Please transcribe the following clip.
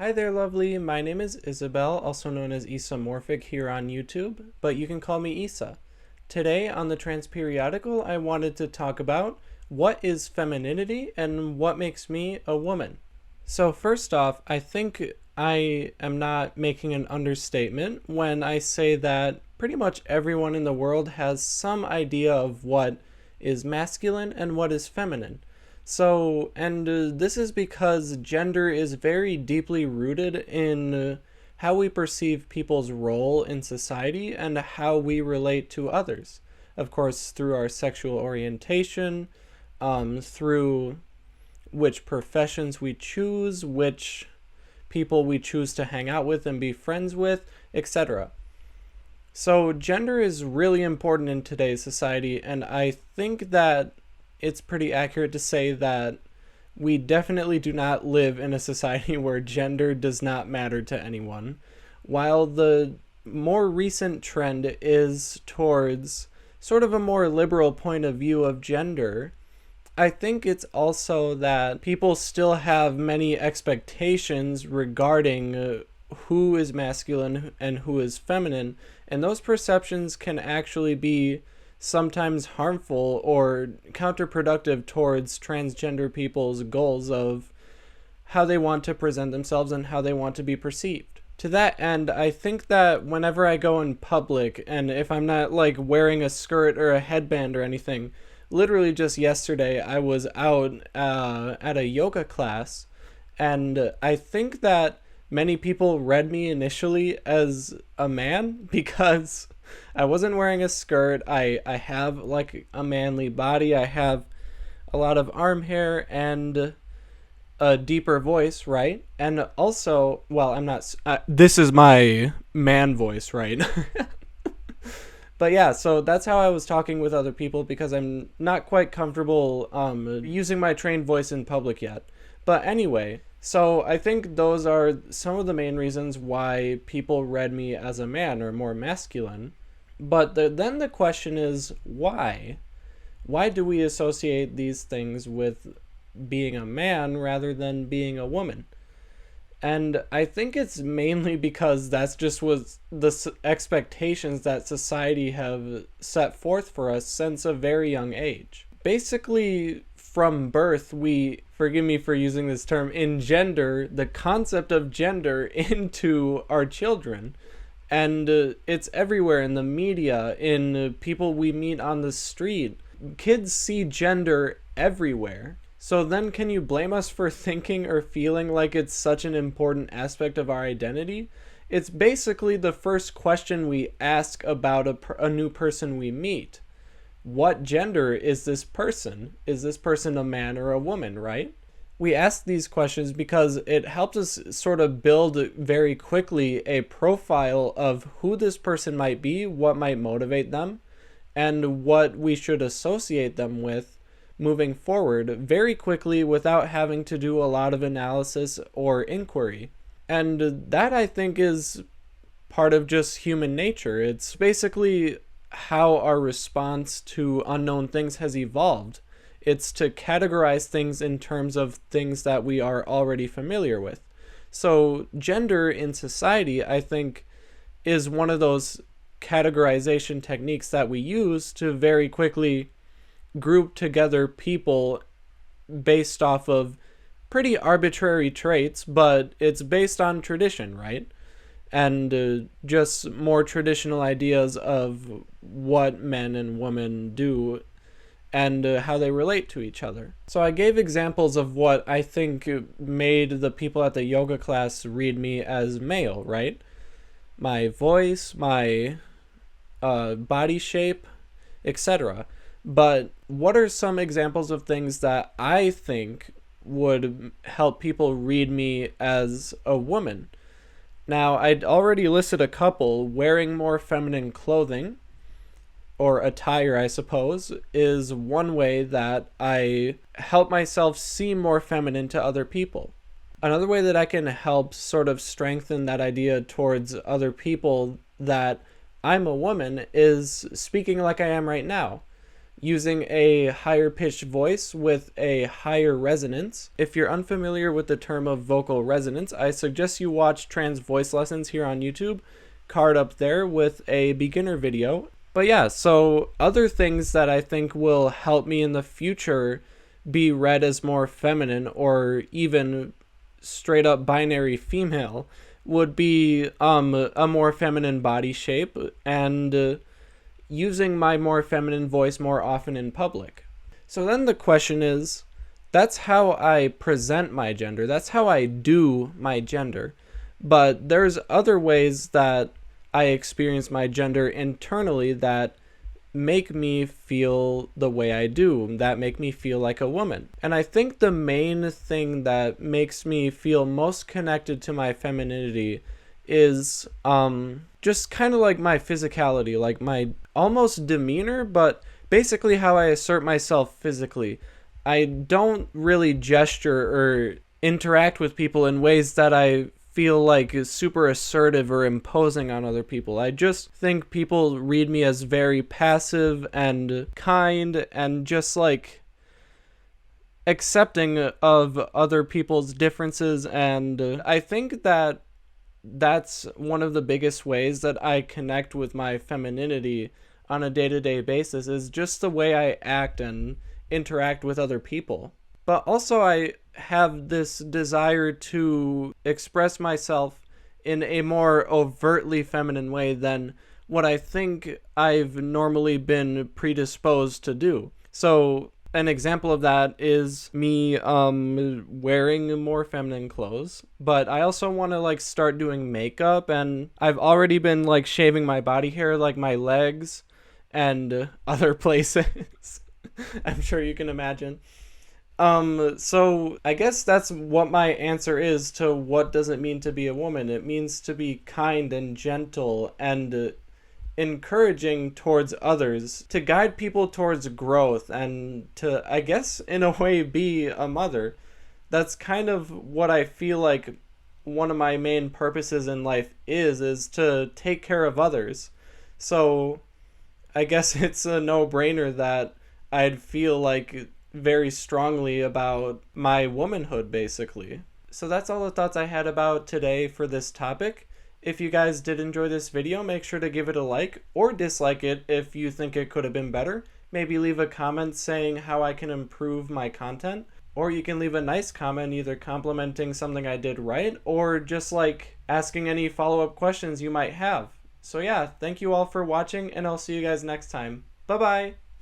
Hi there, lovely. My name is Isabel, also known as Isomorphic here on YouTube, but you can call me Isa. Today on the Trans Periodical, I wanted to talk about what is femininity and what makes me a woman. So first off, I think I am not making an understatement when I say that pretty much everyone in the world has some idea of what is masculine and what is feminine. So, and this is because gender is very deeply rooted in how we perceive people's role in society and how we relate to others. Of course, through our sexual orientation, through which professions we choose, which people we choose to hang out with and be friends with, etc. So, gender is really important in today's society, and I think that it's pretty accurate to say that we definitely do not live in a society where gender does not matter to anyone. While the more recent trend is towards sort of a more liberal point of view of gender, I think it's also that people still have many expectations regarding who is masculine and who is feminine, and those perceptions can actually be sometimes harmful or counterproductive towards transgender people's goals of how they want to present themselves and how they want to be perceived. To that end, I think that whenever I go in public, and if I'm not like wearing a skirt or a headband or anything, literally just yesterday I was out at a yoga class, and I think that many people read me initially as a man because I wasn't wearing a skirt. I have like a manly body. I have a lot of arm hair and a deeper voice, right? And also, well, I'm not. This is my man voice, right? But yeah, so that's how I was talking with other people because I'm not quite comfortable using my trained voice in public yet. But anyway, so I think those are some of the main reasons why people read me as a man or more masculine. But then the question is, why? Why do we associate these things with being a man rather than being a woman? And I think it's mainly because that's just was the expectations that society have set forth for us since a very young age. Basically, from birth, we, forgive me for using this term, engender the concept of gender into our children. And it's everywhere in the media, in people we meet on the street. Kids see gender everywhere. So then can you blame us for thinking or feeling like it's such an important aspect of our identity? It's basically the first question we ask about a new person we meet. What gender is this person? Is this person a man or a woman, right? We ask these questions because it helps us sort of build very quickly a profile of who this person might be, what might motivate them, and what we should associate them with moving forward very quickly without having to do a lot of analysis or inquiry. And that, I think, is part of just human nature. It's basically how our response to unknown things has evolved. It's to categorize things in terms of things that we are already familiar with. So gender in society, I think, is one of those categorization techniques that we use to very quickly group together people based off of pretty arbitrary traits, but it's based on tradition, right? And just more traditional ideas of what men and women do and how they relate to each other. So I gave examples of what I think made the people at the yoga class read me as male, right? My voice, my body shape, etc. But what are some examples of things that I think would help people read me as a woman? Now, I'd already listed a couple. Wearing more feminine clothing, or attire, I suppose, is one way that I help myself seem more feminine to other people. Another way that I can help sort of strengthen that idea towards other people that I'm a woman is speaking like I am right now. using a higher pitched voice with a higher resonance. If you're unfamiliar with the term of vocal resonance, I suggest you watch Trans Voice Lessons here on YouTube, card up there with a beginner video. But yeah, so other things that I think will help me in the future be read as more feminine or even straight up binary female would be a more feminine body shape and using my more feminine voice more often in public. So then the question is, that's how I present my gender, that's how I do my gender, but there's other ways that I experience my gender internally that make me feel the way I do, that make me feel like a woman. And I think the main thing that makes me feel most connected to my femininity is just kind of like my physicality, like my almost demeanor, but basically how I assert myself physically. I don't really gesture or interact with people in ways that I feel like is super assertive or imposing on other people. I just think people read me as very passive and kind and just like accepting of other people's differences, and I think that that's one of the biggest ways that I connect with my femininity on a day-to-day basis, is just the way I act and interact with other people. But also I have this desire to express myself in a more overtly feminine way than what I think I've normally been predisposed to do. So an example of that is me wearing more feminine clothes, but I also want to like start doing makeup, and I've already been like shaving my body hair, like my legs and other places. I'm sure you can imagine. So I guess that's what my answer is to what does it mean to be a woman. It means to be kind and gentle and encouraging towards others, to guide people towards growth, and to, I guess, in a way, be a mother. That's kind of what I feel like one of my main purposes in life is to take care of others. So I guess it's a no-brainer that I'd feel like very strongly about my womanhood, basically. So that's all the thoughts I had about today for this topic. If you guys did enjoy this video, make sure to give it a like or dislike it if you think it could have been better. Maybe leave a comment saying how I can improve my content, or you can leave a nice comment either complimenting something I did right or just like asking any follow-up questions you might have. So yeah, thank you all for watching, and I'll see you guys next time. Bye bye!